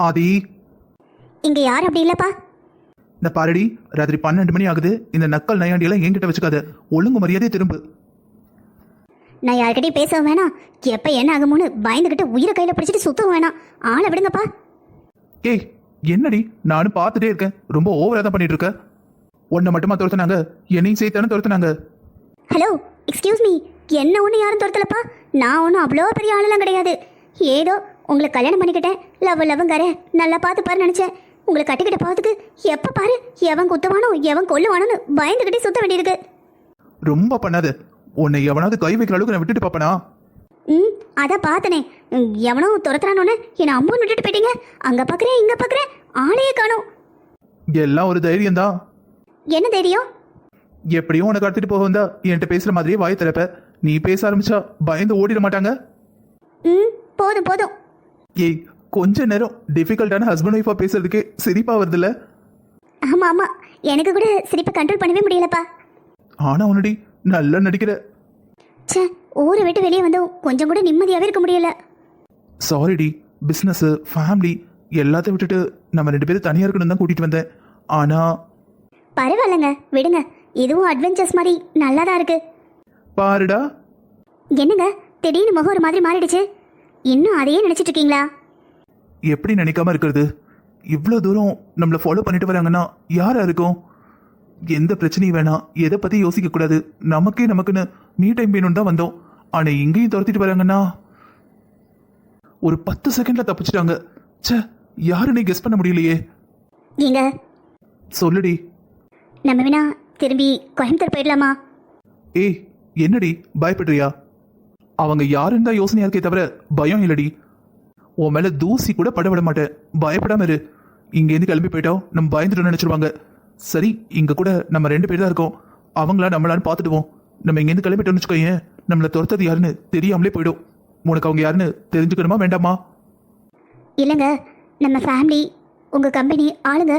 ஆதி, இங்க யாரும் அப்படி இல்லப்பா. இந்த பாரடி, ராத்திரி 12 மணி ஆகுது. இந்த நக்கல் நையாண்டியெல்லாம் என்கிட்ட வச்சுக்காத. ஒழுங்கு மரியாதையை திரும்பு. நான் யார்கிட்டயும் பேச வேணாம். எப்ப என்ன ஆகுமோன்னு பயந்துகிட்டு உயிரை கையில பிடிச்சிட்டு சுத்தவும் வேணாம். ஆளை விடுங்கப்பா. ஏய், என்னடி, நானும் பார்த்துட்டே இருக்கேன். ரொம்ப ஓவரா தான் பண்ணிட்டு இருக்க. உன்னை மட்டுமா துரத்துனாங்க? என்னையும் சேர்த்தானே துரத்துனாங்க. Hello, excuse me. என்ன ஒண்ணு யாரும் துரத்தலப்பா. நான் ஒன்றும் அவ்வளோ பெரிய ஆளெல்லாம் கிடையாது. ஏதோ உங்களை கல்யாணம் பண்ணிக்கிட்டேன், லவ்வுங்கற நல்லா பார்த்து பாரு நினைச்சேன். உங்களை கட்டிக்கிட்ட பார்த்துக்கு எப்ப பாரு எவன் குத்துவானோ எவன் கொல்லுவானோன்னு பயந்துகிட்டே சுத்த வேண்டியிருக்கு. ரொம்ப பண்ணாத. உன்னை எவனாவது கை வைக்கிற அளவுக்கு நான் விட்டுட்டு பாப்பனா? அதான் பார்த்தனே. எவனோ துரத்துறானோன்னு என்னை அம்மன் விட்டுட்டு போயிட்டீங்க. அங்க பாக்குறேன் இங்க பாக்குறேன், ஆளையே காணோம். எல்லாம் ஒரு தைரியம் தான். என்ன தைரியம்? எப்படியும் உனக்கு அடுத்துட்டு போக வந்தா என்கிட்ட பேசுற மாதிரியே வாய் திறப்ப. நீ பேச ஆரம்பிச்சா பயந்து ஓடிட மாட்டாங்க. போதும் போதும். ஏய், கொஞ்ச நேரம் டிஃபிகல்ட்டான ஹஸ்பண்ட் ஒய்ஃபா பேசுறதுக்கே சிரிப்பா வருதுல்ல? ஆமா ஆமா, எனக்கு கூட சிரிப்பை கண்ட்ரோல் பண்ணவே முடியலப்பா. ஆனா உன்னடி நல்லா நடிக்கிற. ச்சே, ஊரை விட்டு வெளியே வந்தோம், கொஞ்சம் கூட நிம்மதியாவே இருக்க முடியல. சாரிடி, பிஸ்னஸ் ஃபேமிலி எல்லாத்தையும் விட்டுட்டு நம்ம 2 பேரும் தனியா இருக்கணும் தான் கூட்டிட்டு வந்தேன். ஆனா பரவாயில்லைங்க, விடுங்க. இதுவும் அட்வென்ச்சர்ஸ் மாதிரி நல்லா தான் இருக்கு. பாருடா. என்னங்க திடீர்னு முகம் ஒரு மாதிரி மாறிடுச்சு? இன்னும் அதையே நினைச்சிட்டு இருக்கீங்களா? எப்படி நினைக்காம இருக்கிறது? இவ்வளோ தூரம் நம்மளை ஃபாலோ பண்ணிட்டு வராங்கன்னா யாரா இருக்கும்? எந்த பிரச்சனையும் வேணாம், எதை பத்தி யோசிக்க கூடாது. நமக்குன்னு மீ டைம் வேணும்னு தான் வந்தோம். ஆனா இங்கேயும் துரத்திட்டு வராங்கன்னா ஒரு 10 செகண்ட்ல தப்பிச்சிட்டாங்க. ச்சே, யாருன்னு கெஸ் பண்ண முடியலையே. நீங்க சொல்லுடி. நம்ம வேணா திரும்பி கோயம்புத்தூர் போயிடலாமா? ஏய், என்னடி பயப்படுறியா? அவங்க யாருன்னு தான் யோசனையா இருக்கே தவிர பயம் இல்லடி. உன் மேல தூசி கூட பட விட மாட்டேன். பயப்படாம இரு. இங்கேருந்து கிளம்பி போயிட்டோம் நம்ம பயந்துட்டு நினைச்சிருவாங்க. சரி, இங்க கூட நம்ம 2 பேர் தான் இருக்கோம். அவங்களா நம்மளான்னு பார்த்துடுவோம். நம்ம இங்கேருந்து கிளம்பிட்டோம்னு வச்சுக்கோயேன், நம்மளை துரத்தது யாருன்னு தெரியாமலே போயிடும். உனக்கு அவங்க யாருன்னு தெரிஞ்சுக்கணுமா வேண்டாமா? இல்லைங்க, நம்ம ஃபேமிலி, உங்க கம்பெனி ஆளுங்க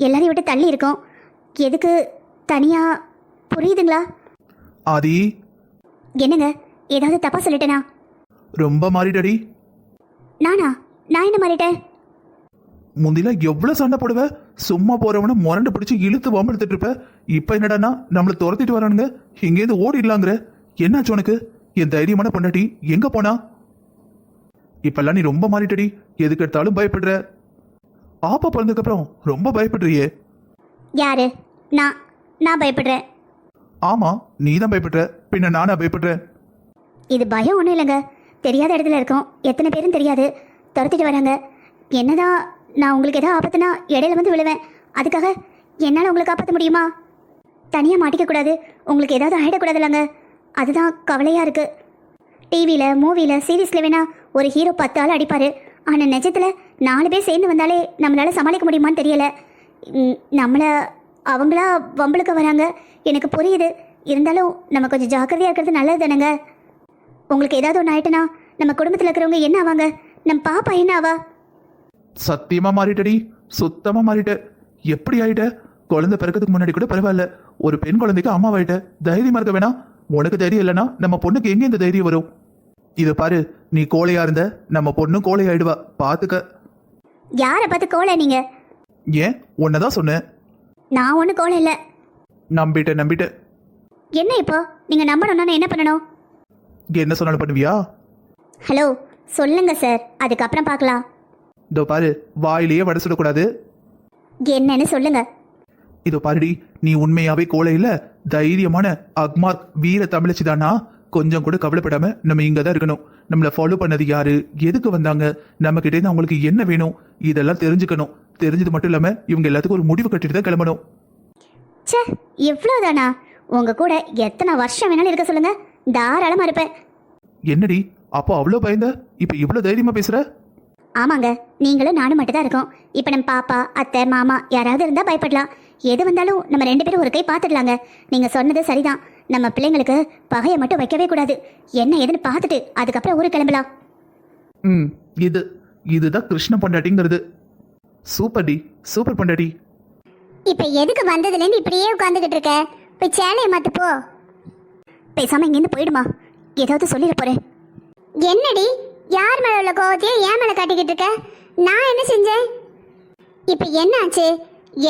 எல்லாரையும் விட்டு தள்ளி இருக்கோம். எதுக்கு தனியா? புரியுதுங்களா? ஆதி, என்னங்க ஏதாவது தப்பா சொல்லிட்டேனா? ரொம்ப மாறிட்டடி. நானா? நான் என்ன மாறிட்டேன்? முந்தில எவ்வளவு சண்டை போடுவ, சும்மா போறவன முரண்டு பிடிச்சி இழுத்து வாம எடுத்துட்டு இருப்ப. இப்ப என்னடானா நம்மளை துரத்திட்டு வரானுங்க, எங்கேருந்து ஓடிடலாங்கிற. என்னாச்சு உனக்கு? என் தைரியமான பொண்டாட்டி எங்க போனா? இப்பெல்லாம் நீ ரொம்ப மாறிட்டடி. எதுக்கு எடுத்தாலும் பயப்படுற. பாப்பா பிறந்ததுக்கு அப்புறம் ரொம்ப பயப்படுறியே. யாரு? நான் பயப்படுறேன். ஆமா, நீ தான் பயப்படுற. பின்ன நானா பயப்படுறேன்? இது பயம் ஒன்றும் இல்லைங்க. தெரியாத இடத்துல இருக்கோம், எத்தனை பேரும் தெரியாது, துரத்திட்டு வராங்க. என்னதான் நான் உங்களுக்கு எதாவது ஆபத்துனா இடையில வந்து விழுவேன். அதுக்காக என்னால் உங்களுக்கு காப்பாற்ற முடியுமா? தனியாக மாட்டிக்கக்கூடாது, உங்களுக்கு ஏதாவது ஆகிடக்கூடாதுல்லங்க. அதுதான் கவலையாக இருக்குது. டிவியில் மூவியில் சீரீஸில் வேணா ஒரு ஹீரோ 10 ஆள் அடிப்பார். ஆனால் நிஜத்தில் 4 பேர் சேர்ந்து வந்தாலே நம்மளால் சமாளிக்க முடியுமான்னு தெரியலை. நம்மளை அவங்களா வம்பளுக்க வராங்க, எனக்கு புரியுது. இருந்தாலும் நம்ம கொஞ்சம் ஜாக்கிரதையாக இருக்கிறது நல்லது தானேங்க. உங்களுக்கு ஏதாவது ஒன்று ஆயிட்டுனா நம்ம குடும்பத்தில் இருக்கிறவங்க என்ன ஆவாங்க? நம்ம பாப்பா என்ன ஆவா? சத்தியமா மாறிட்டடி, சுத்தமா மாறிட்ட. எப்படி ஆயிட்ட? குழந்தை பிறக்கிறதுக்கு முன்னாடி கூட பரவாயில்ல, ஒரு பெண் குழந்தைக்கு அம்மாவாயிட்ட. தைரியமா இருக்க வேணா? உனக்கு தைரியம் இல்லைன்னா நம்ம பொண்ணுக்கு எங்க இந்த தைரியம் வரும்? இதை பாரு, நீ கோழையா இருந்த நம்ம பொண்ணும் கோழையாயிடுவா, பாத்துக்க. யாரை பார்த்து கோழை நீங்க? ஏன், உன்னதான் சொன்னேன். நான் ஒன்றும் கோழை இல்லை. நம்பிட்ட. என்ன இப்போ நீங்க நம்பணும்னா என்ன பண்ணணும்? என்ன சொன்னாலும் பண்ணுவியா? ஹலோ, சொல்லுங்க சார், அதுக்கப்புறம் பார்க்கலாம். இதோ பாரு, வாயிலேயே வடை சுடக்கூடாது. என்னன்னு சொல்லுங்க. இதோ பாருடி, நீ உண்மையாவே கோழை இல்ல, தைரியமான அக்மார்க் வீர தமிழச்சி தானா? கொஞ்சம் கூட கவலைப்படாம நம்ம இங்க தான் இருக்கணும். நம்மளை ஃபாலோ பண்ணது யாரு, எதுக்கு வந்தாங்க, நம்ம கிட்டே இருந்து அவங்களுக்கு என்ன வேணும், இதெல்லாம் தெரிஞ்சுக்கணும். தெரிஞ்சது மட்டும் இல்லாம இவங்க எல்லாத்துக்கும் ஒரு முடிவு கட்டிட்டு தான் கிளம்பணும். சே, இவ்வளோதானா? உங்க கூட எத்தனை வருஷம் வேணாலும் இருக்க சொல்லுங்க, தாராளமா இருப்பேன். என்னடி அப்போ அவ்வளோ பயந்த, இப்ப இவ்வளவு தைரியமா பேசுற? ஆமாங்க, நீங்களும் நானும் மட்டும் தான் இருக்கோம். இப்போ நம்ம பாப்பா, அத்தை, மாமா யாராவது இருந்தால் பயப்படலாம். எது வந்தாலும் நம்ம 2 பேரும் ஒரு கை பார்த்துடலாங்க. நீங்கள் சொன்னது சரிதான். நம்ம பிள்ளைங்களுக்கு பகையை மட்டும் வைக்கவே கூடாது. என்ன ஏதுன்னு பார்த்துட்டு அதுக்கப்புறம் ஊருக்கு கிளம்பலாம். இதுதான் கிருஷ்ண பொண்டாட்டிங்கிறது. சூப்பர் டி, சூப்பர் பொண்டாட்டி. இப்போ எதுக்கு வந்ததுலேருந்து இப்படியே உட்காந்துக்கிட்டு இருக்க? போய் சேலையை மாத்து போ. பேசாம இங்கேருந்து போயிடுமா, ஏதாவது சொல்லிட போறேன். என்னடி, யார் மேல உள்ள கோவத்தையே ஏன் மேல காட்டிக்கிட்டு இருக்க? நான் என்ன செஞ்சேன்? இப்போ என்னாச்சு?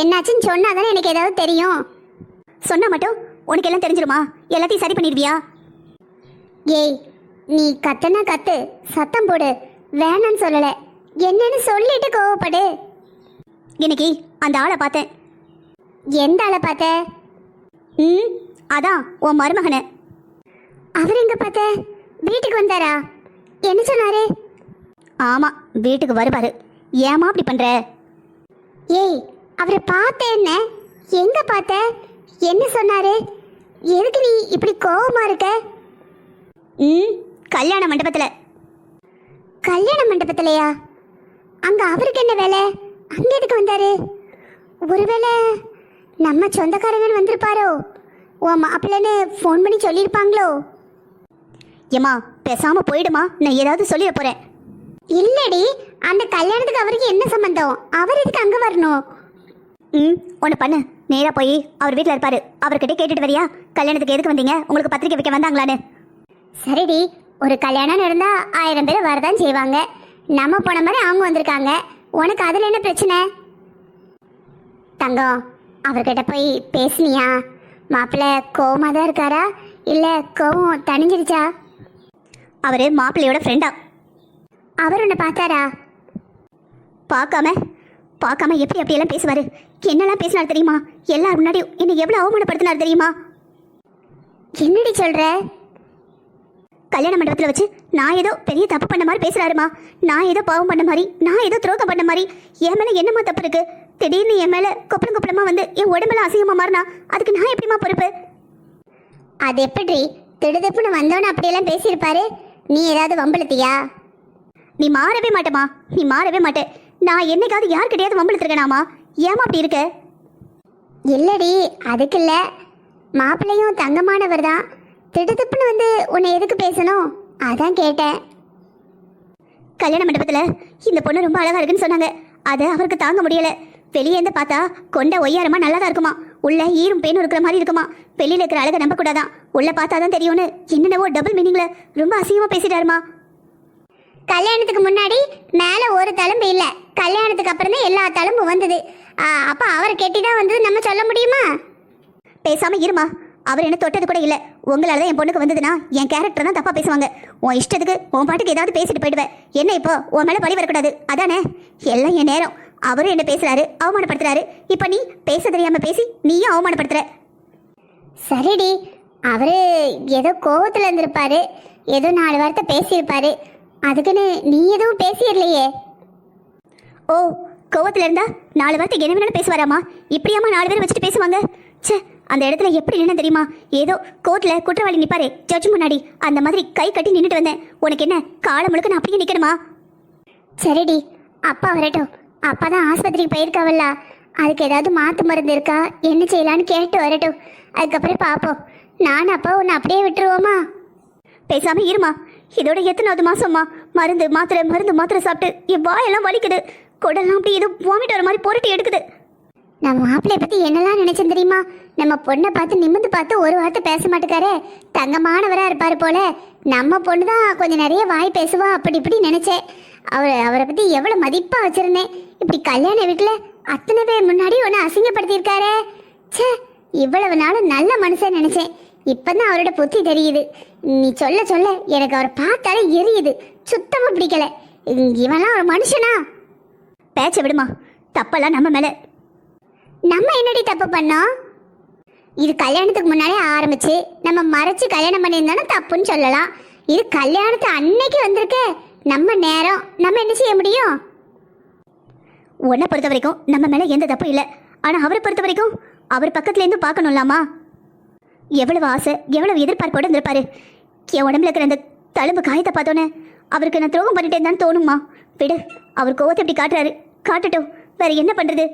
என்னாச்சுன்னு சொன்னாதானே எனக்கு ஏதாவது தெரியும். சொன்னா மட்டும் உனக்கு எல்லாம் தெரிஞ்சிருமா? எல்லாத்தையும் சரி பண்ணிடுவியா? ஏய், நீ கத்துனா கத்து, சத்தம் போடு, வேணான்னு சொல்லல. என்னன்னு சொல்லிட்டு கோவப்படு. இன்னைக்கு அந்த ஆளை பார்த்தேன். எந்த ஆளை பார்த்த? அதான் உன் மருமகனை. அவர் எங்க பார்த்த? வீட்டுக்கு வந்தாரா? என்ன சொன்னாரு? ஆமா, வீட்டுக்கு வருவாரு. ஏமா அப்படி பண்ற? ஏய், அவரை பார்த்த என்ன? எங்க பார்த்த? என்ன சொன்னாரு? எதுக்கு நீ இப்படி கோவமா இருக்க? கல்யாண மண்டபத்துல. கல்யாண மண்டபத்திலையா? அங்க அவருக்கு என்ன வேலை? அங்க எதுக்கு வந்தாரு? ஒருவேளை நம்ம சொந்தக்காரங்கன்னு வந்திருப்பாரோ? உன் மாப்பிள்ளைன்னு ஃபோன் பண்ணி சொல்லியிருப்பாங்களோ? ஏமா பேசாம போயிடுமா, நான் ஏதாவது சொல்லிட போறேன். இல்லடி, அந்த கல்யாணத்துக்கு அவருக்கு என்ன சம்பந்தம்? அவர் எதுக்கு அங்க வரணும்? ஒன்று பண்ணு, நேராக போய் அவர் வீட்டில் இருப்பாரு, அவர்கிட்ட கேட்டுட்டு வரியா? கல்யாணத்துக்கு எதுக்கு வந்தீங்க, உங்களுக்கு பத்திரிக்கை வைக்க வந்தாங்களான்னு. சரிடி, ஒரு கல்யாணம் நடந்தா 1000 பேர் வரதான் செய்வாங்க. நம்ம போன மாதிரி அவங்க வந்திருக்காங்க. உனக்கு அதில் என்ன பிரச்சனை? தங்கம், அவர்கிட்ட போய் பேசுனியா? மாப்பிள்ளை கோவமாக தான் இருக்காரா, இல்லை கோவம் தணிஞ்சிருச்சா? அவர் மாப்பிள்ளையோட ஃப்ரெண்டா. அவர் உன்னை பார்த்தாரா? பார்க்காம எப்படி அப்படியெல்லாம் பேசுவார்? என்னெல்லாம் பேசினார் தெரியுமா? எல்லாரும் முன்னாடியும் என்னை எவ்வளோ அவமானப்படுத்தினார் தெரியுமா? என்னடி சொல்கிற? கல்யாண மண்டபத்தில் வச்சு நான் ஏதோ பெரிய தப்பு பண்ண மாதிரி பேசுகிறாருமா. நான் ஏதோ பாவம் பண்ண மாதிரி, நான் ஏதோ துரோகம் பண்ண மாதிரி. என் மேலே என்னம்மா தப்பு இருக்கு? திடீர்னு என் மேலே கொப்பளமாக வந்து என் உடம்பெல்லாம் அசிங்கமாக மாறினா அதுக்கு நான் எப்படிமா பொறுப்பு? அது எப்படி திடுதப்புன்னு வந்தோன்னு அப்படியெல்லாம் பேசியிருப்பாரு? நீ ஏதாவது வம்பளுத்தியா? நீ மாறவே மாட்டேமா, நீ மாறவே மாட்டே. நான் என்னைக்காவது யார்கிட்டயாவது வம்பளுத்திருக்கேனாமா? ஏமா அப்படி இருக்க? இல்லடி, அதுக்கு இல்லை. மாப்பிள்ளையும் தங்கமானவர் தான். திடுதுப்புன்னு வந்து உன்னை எதுக்கு பேசணும், அதான் கேட்டேன். கல்யாண மண்டபத்தில் இந்த பொண்ணு ரொம்ப அழகா இருக்குன்னு சொன்னாங்க. அதை அவருக்கு தாங்க முடியல. வெளியே இருந்து பார்த்தா கொண்ட ஒய்யாரமா நல்லா தான் இருக்குமா, உள்ள ஈரும் பேனும் இருக்கிற மாதிரி இருக்குமா. வெளியில இருக்கிற அழகை நம்ப கூடாதான், உள்ள பார்த்தாதான் தெரியும்னு என்னென்னவோ டபுள் மீனிங்ல ரொம்ப அசிங்கமா பேசிட்டாருமா. கல்யாணத்துக்கு முன்னாடி மேல ஒரு தழும்பு இல்லை, கல்யாணத்துக்கு அப்புறம் தான் எல்லா தழும்பும் வந்தது. அப்ப அவரை கெட்டிதான் வந்தது நம்ம சொல்ல முடியுமா? பேசாம இருமா, அவர் என்ன தொட்டது கூட இல்லை. உங்களால தான் என் பொண்ணுக்கு வந்ததுன்னா என் கேரக்டர் தான் தப்பா பேசுவாங்க. உன் இஷ்டத்துக்கு உன் பாட்டுக்கு ஏதாவது பேசிட்டு போயிடுவேன். என்ன இப்போ உன் மேல பழி வரக்கூடாது, அதானே? எல்லாம் என் நேரம். அவரும் என்ன பேசுறாரு, அவமானப்படுத்துறாரு. இப்ப நீ பேச தெரியாம பேசி நீயும் அவமானப்படுத்துற. சரிடி, அவரு ஏதோ கோவத்துல இருந்திருப்பாரு, ஏதோ 4 வார்த்தை பேசியிருப்பாரு. அதுக்குன்னு நீ எதுவும் பேசிடலையே. ஓ, கோவத்துல இருந்தா 4 வார்த்தை என்ன வேணாலும் பேசுவாராமா? இப்படியாமா 4 பேர் வச்சுட்டு பேசுவாங்க? சே, அந்த இடத்துல எப்படி நின்று தெரியுமா? ஏதோ கோர்ட்ல குற்றவாளி நிப்பாரே ஜட்ஜ் முன்னாடி, அந்த மாதிரி கை கட்டி நின்றுட்டு வந்தேன். உனக்கு என்ன காலம் முழுக்க நான் அப்படியே நிக்கணுமா? சரிடி, அப்பா வரட்டும். அப்பா தான் ஆஸ்பத்திரிக்கு போயிருக்காவல்ல, அதுக்கு ஏதாவது மாத்து மருந்து இருக்கா, என்ன செய்யலான்னு கேட்டு வரட்டும். அதுக்கப்புறம் பார்ப்போம். நான் அப்பா உன்னை அப்படியே விட்டுருவோமா? பேசாம இருமா. இதோட எத்தனாவது மாசம்மா? மருந்து மாத்திரை சாப்பிட்டு என் வாயெல்லாம் வலிக்குது. கொடெல்லாம் அப்படி ஏதோ வாமிட் வர மாதிரி புரட்டி எடுக்குது. நம்ம மாப்பிள்ளைய பத்தி என்னெல்லாம் நினைச்சேன் தெரியுமா? நம்ம பொண்ணை பார்த்து நிமிந்து பார்த்து ஒரு வார்த்தை பேச மாட்டேக்காரே, தங்கமானவரா இருப்பாரு போல. நம்ம பொண்ணு தான் கொஞ்சம் நிறைய வாய் பேசுவா, அப்படி இப்படி நினைச்சேன். அவரை பத்தி எவ்வளவு மதிப்பா வச்சிருந்தேன். இப்படி கல்யாண வீட்டுல அத்தனை பேர் முன்னாடி ஒன்னு அசிங்கப்படுத்தியிருக்காரே. சே, இவ்வளவு நாளும் நல்ல மனுஷன் நினைச்சேன். இப்பதான் அவரோட புத்தி தெரியுது. நீ சொல்ல சொல்ல எனக்கு அவரை பார்த்தாலே எரியுது. சுத்தமா பிடிக்கல. இவெல்லாம் ஒரு மனுஷனா? பேச்ச விடுமா, தப்பெல்லாம் நம்ம மேல. நம்ம என்னடி தப்பு பண்ணோம்? இது கல்யாணத்துக்கு முன்னாலே ஆரம்பிச்சு நம்ம மறைச்சு கல்யாணம் பண்ணியிருந்தோம்னா தப்புன்னு சொல்லலாம். இது கல்யாணத்து அன்னைக்கு வந்திருக்க, நம்ம நேரம், நம்ம என்ன செய்ய முடியும்? உன்னை பொறுத்த வரைக்கும் நம்ம மேல எந்த தப்பும் இல்லை. ஆனா அவரை பொறுத்த வரைக்கும் அவர் பக்கத்துல இருந்து பார்க்கணும்லாமா? எவ்வளவு ஆசை, எவ்வளவு எதிர்பார்ப்போட இருந்திருப்பாரு. என் உடம்புல இருக்கிற அந்த தழும்பு காயத்தை பார்த்தோன்னே அவருக்கு நான் துரோகம் பண்ணிட்டேன்னு தான் தோணுமா? விடு, அவர் கோவத்தை இப்படி காட்டுறாரு, காட்டட்டும். வேற என்ன பண்றது?